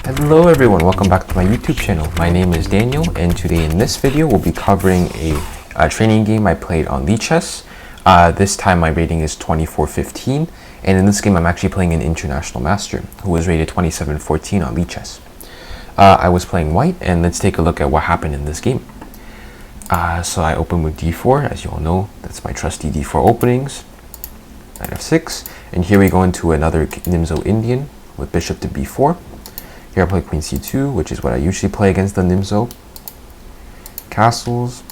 Hello everyone, welcome back to my YouTube channel. My name is Daniel, and today in this video we'll be covering a training game I played on lichens. This time my rating is 2415, and in this game I'm actually playing an international master who was rated 2714 on lichens. I was playing white, and let's take a look at what happened in this game. So I open with d4, as you all know, that's my trusty d4 openings. Knight f6, and here we go into another Nimzo Indian with bishop to b4. Here I play queen c2, which is what I usually play against the Nimzo. Castles.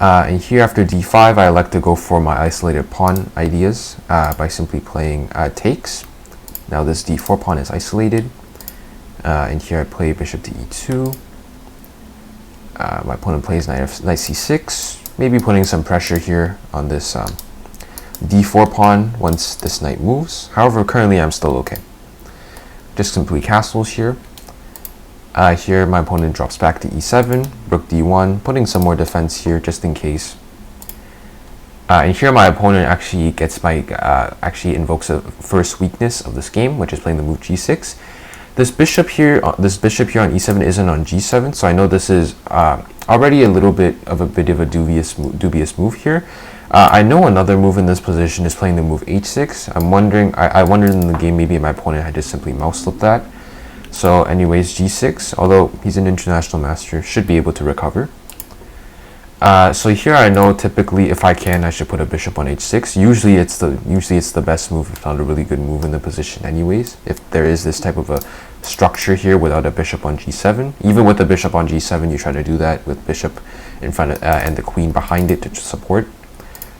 And here after d5, I like to go for my isolated pawn ideas by simply playing takes. Now this d4 pawn is isolated. And here I play bishop to e2. My opponent plays knight c6, maybe putting some pressure here on this d4 pawn once this knight moves. However, currently I'm still okay. Just simply castles here. Here my opponent drops back to e7, rook d1, putting some more defense here just in case. And here my opponent actually gets my actually invokes a first weakness of this game, which is playing the move g6. This bishop here on e7 isn't on g7, so I know this is already a bit of a dubious move here. I know another move in this position is playing the move h6. I wondered in the game maybe my opponent had just simply mouse flipped that. So anyways, g6, although he's an international master, should be able to recover. So here I know typically if I can, I should put a bishop on h6. Usually it's the best move, if not a really good move in the position anyways. If there is this type of a structure here without a bishop on g7, even with the bishop on g7, you try to do that with bishop in front of, and the queen behind it to support.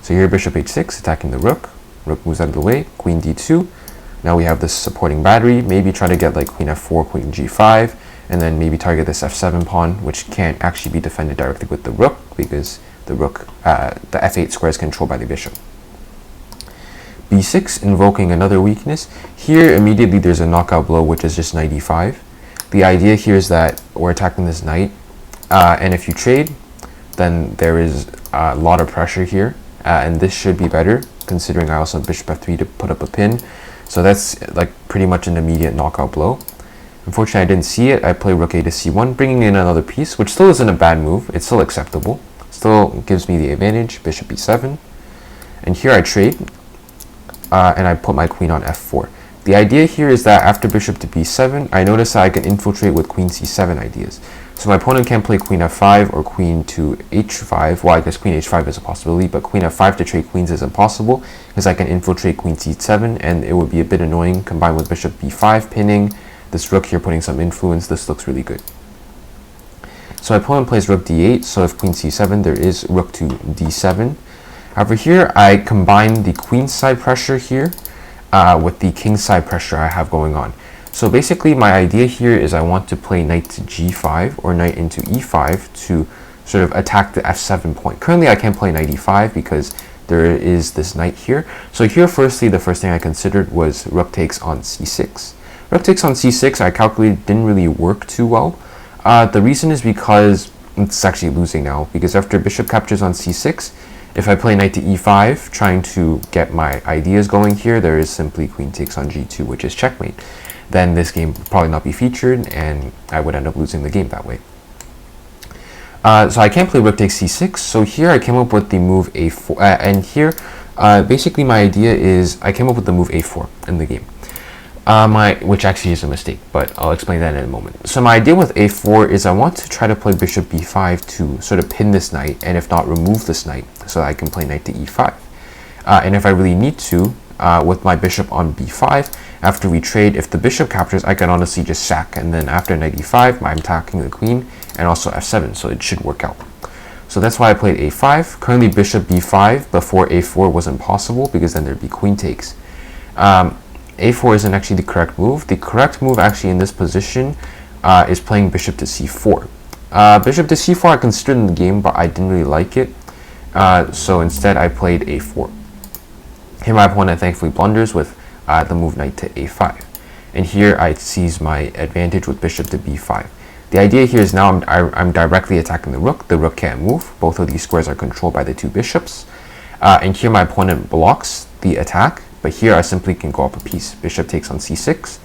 So here bishop h6, attacking the rook. Rook moves out of the way, queen d2. Now we have this supporting battery. Maybe try to get like queen f4, queen g5, and then maybe target this f7 pawn, which can't actually be defended directly with the rook because the rook, the f8 square is controlled by the bishop. b6, invoking another weakness. Here immediately there's a knockout blow, which is just knight e5. The idea here is that we're attacking this knight, and if you trade, then there is a lot of pressure here. And this should be better, considering I also have bishop f3 to put up a pin. So that's like pretty much an immediate knockout blow. Unfortunately, I didn't see it. I play rook a to c1, bringing in another piece, which still isn't a bad move. It's still acceptable. Still gives me the advantage, bishop e7. And here I trade, and I put my queen on f4. The idea here is that after bishop to b7, I notice that I can infiltrate with queen c7 ideas. So my opponent can play queen f5 or queen to h5. Well, I guess queen h5 is a possibility, but queen f5 to trade queens is impossible because I can infiltrate queen c7, and it would be a bit annoying combined with bishop b5 pinning. This rook here putting some influence. This looks really good. So my opponent plays rook d8, so if queen c7, there is rook to d7. However, here I combine the queen side pressure here with the king side pressure I have going on. So basically my idea here is I want to play knight to g5 or knight into e5 to sort of attack the f7 point. Currently I can't play knight e5 because there is this knight here. So here firstly, the first thing I considered was rook takes on c6. Rook takes on c6 I calculated didn't really work too well. The reason is because it's actually losing now, because after bishop captures on c6, if I play knight to e5 trying to get my ideas going here, there is simply queen takes on g2, which is checkmate. Then this game would probably not be featured, and I would end up losing the game that way. So I can't play rook takes c6, so here I came up with the move a4, and here basically my idea is I came up with the move a4 in the game, which actually is a mistake, but I'll explain that in a moment. So my idea with a4 is I want to try to play bishop b5 to sort of pin this knight, and if not, remove this knight so that I can play knight to e5. And if I really need to, with my bishop on b5, after we trade, if the bishop captures, I can honestly just sack, and then after knight e5, I'm attacking the queen, and also f7, so it should work out. So that's why I played a5. Currently bishop b5 before a4 wasn't possible, because then there'd be queen takes. A4 isn't actually the correct move. The correct move actually in this position is playing bishop to c4. Bishop to c4 I considered in the game, but I didn't really like it. So instead I played a4. Here my opponent thankfully blunders with the move knight to a5. And here I seize my advantage with bishop to b5. The idea here is now I'm directly attacking the rook. The rook can't move. Both of these squares are controlled by the two bishops. And here my opponent blocks the attack but here I simply can go up a piece. Bishop takes on c6,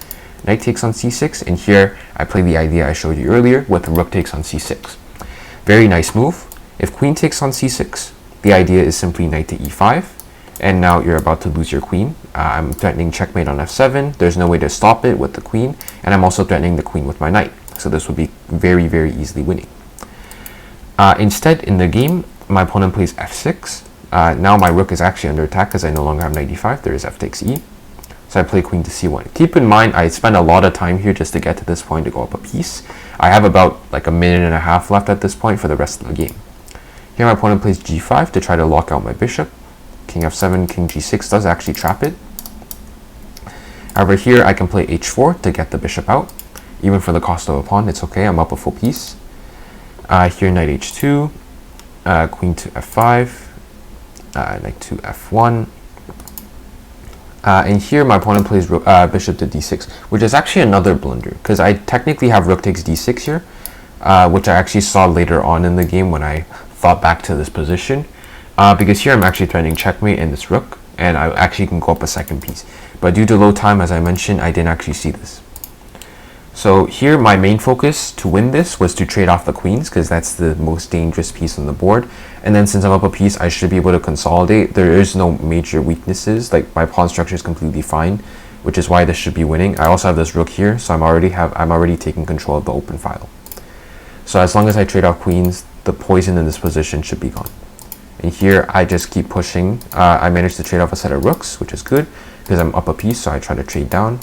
knight takes on c6, and here I play the idea I showed you earlier with rook takes on c6. Very nice move. If queen takes on c6, the idea is simply knight to e5, and now you're about to lose your queen. I'm threatening checkmate on f7. There's no way to stop it with the queen, and I'm also threatening the queen with my knight. So this would be very, very easily winning. Instead, in the game, my opponent plays f6. Now my rook is actually under attack because I no longer have knight e5. There is f takes e. So I play queen to c1. Keep in mind, I spent a lot of time here just to get to this point to go up a piece. I have about like a minute and a half left at this point for the rest of the game. Here my opponent plays g5 to try to lock out my bishop. King f7, king g6 does actually trap it. However, here I can play h4 to get the bishop out. Even for the cost of a pawn, it's okay, I'm up a full piece. Here knight h2, queen to f5, knight to f1. And here my opponent plays bishop to d6, which is actually another blunder, because I technically have rook takes d6 here, which I actually saw later on in the game when I thought back to this position. Because here I'm actually threatening checkmate in this rook, and I actually can go up a second piece. But due to low time, as I mentioned, I didn't actually see this. So here my main focus to win this was to trade off the queens, because that's the most dangerous piece on the board. And then since I'm up a piece, I should be able to consolidate. There is no major weaknesses, like my pawn structure is completely fine, which is why this should be winning. I also have this rook here, so I'm already taking control of the open file. So as long as I trade off queens, the poison in this position should be gone. And here I just keep pushing. I managed to trade off a set of rooks, which is good because I'm up a piece, so I try to trade down.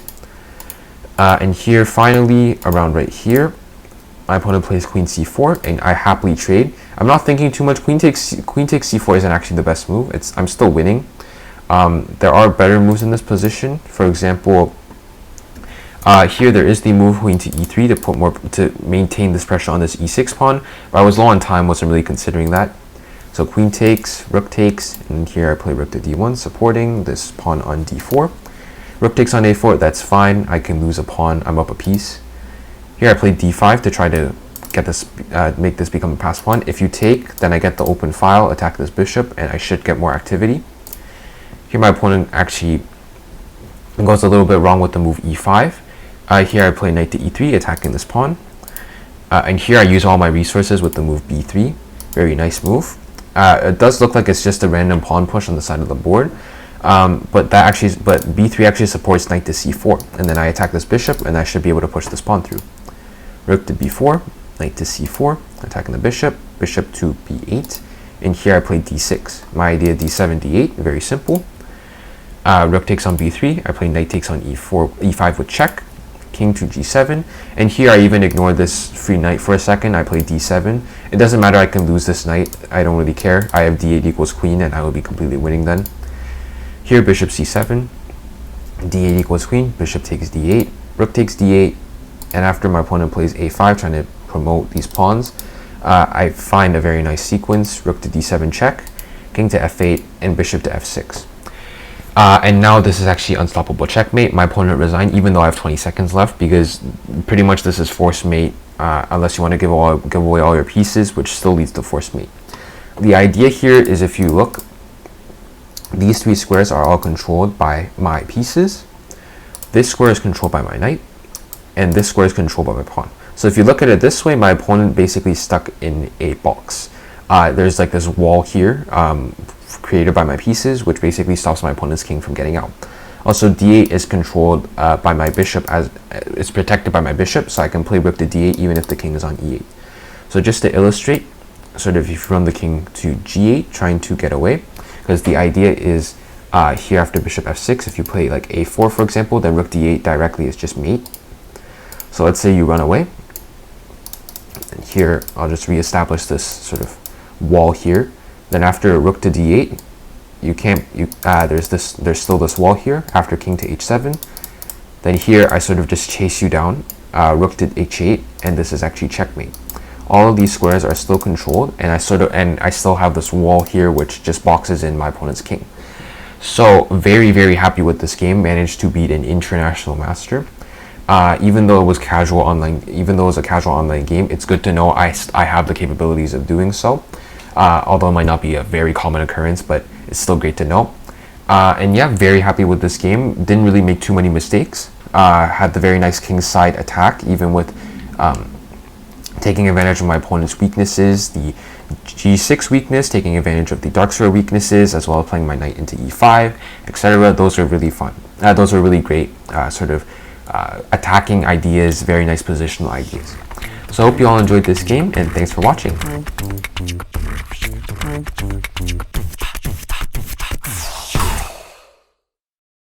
And here finally, around right here, my opponent plays queen c4 and I happily trade. I'm not thinking too much. Queen takes c4 isn't actually the best move. I'm still winning. There are better moves in this position. For example, here there is the move queen to e3 to maintain this pressure on this e6 pawn, but I was low on time, wasn't really considering that. So queen takes, rook takes, and here I play rook to d1, supporting this pawn on d4. Rook takes on a4, that's fine. I can lose a pawn, I'm up a piece. Here I play d5 to try to get this, make this become a passed pawn. If you take, then I get the open file, attack this bishop, and I should get more activity. Here my opponent actually goes a little bit wrong with the move e5. Here I play knight to e3, attacking this pawn. And here I use all my resources with the move b3. Very nice move. It does look like it's just a random pawn push on the side of the board. But b3 actually supports knight to c4, and then I attack this bishop, and I should be able to push this pawn through. Rook to b4, knight to c4, attacking the bishop, bishop to b8, and here I play d6. My idea d7, d8, very simple. Rook takes on b3, I play knight takes on e5 with check, king to g7, and here I even ignore this free knight for a second. I play d7. It doesn't matter, I can lose this knight, I don't really care. I have d8 equals queen, and I will be completely winning then. Here bishop c7, d8 equals queen, bishop takes d8, rook takes d8, and after my opponent plays a5 trying to promote these pawns, I find a very nice sequence, rook to d7 check, king to f8, and bishop to f6. And now this is actually unstoppable checkmate. My opponent resigned even though I have 20 seconds left, because pretty much this is forced mate unless you want to give away all your pieces, which still leads to forced mate. The idea here is, if you look, these three squares are all controlled by my pieces. This square is controlled by my knight, and this square is controlled by my pawn. So if you look at it this way, my opponent basically stuck in a box. There's like this wall here created by my pieces, which basically stops my opponent's king from getting out. Also, d8 is controlled by my bishop, as it's protected by my bishop, so I can play rook to d8 even if the king is on e8. So just to illustrate, sort of if you run the king to g8, trying to get away, because the idea is here after bishop f6, if you play like a4 for example, then rook d8 directly is just mate. So let's say you run away, and here I'll just reestablish this sort of wall here. Then after rook to d8, there's still this wall here after king to h7. Then here I sort of just chase you down, rook to h8, and this is actually checkmate. All of these squares are still controlled, and I still have this wall here which just boxes in my opponent's king. So very, very happy with this game. Managed to beat an international master. Even though it was a casual online game, it's good to know I have the capabilities of doing so. Although it might not be a very common occurrence, but it's still great to know. And yeah, very happy with this game. Didn't really make too many mistakes. Had the very nice kingside attack, even with taking advantage of my opponent's weaknesses, the g6 weakness, taking advantage of the dark square weaknesses, as well as playing my knight into e5, etc. Those are really fun. Those are really great sort of attacking ideas, very nice positional ideas. So I hope you all enjoyed this game, and thanks for watching.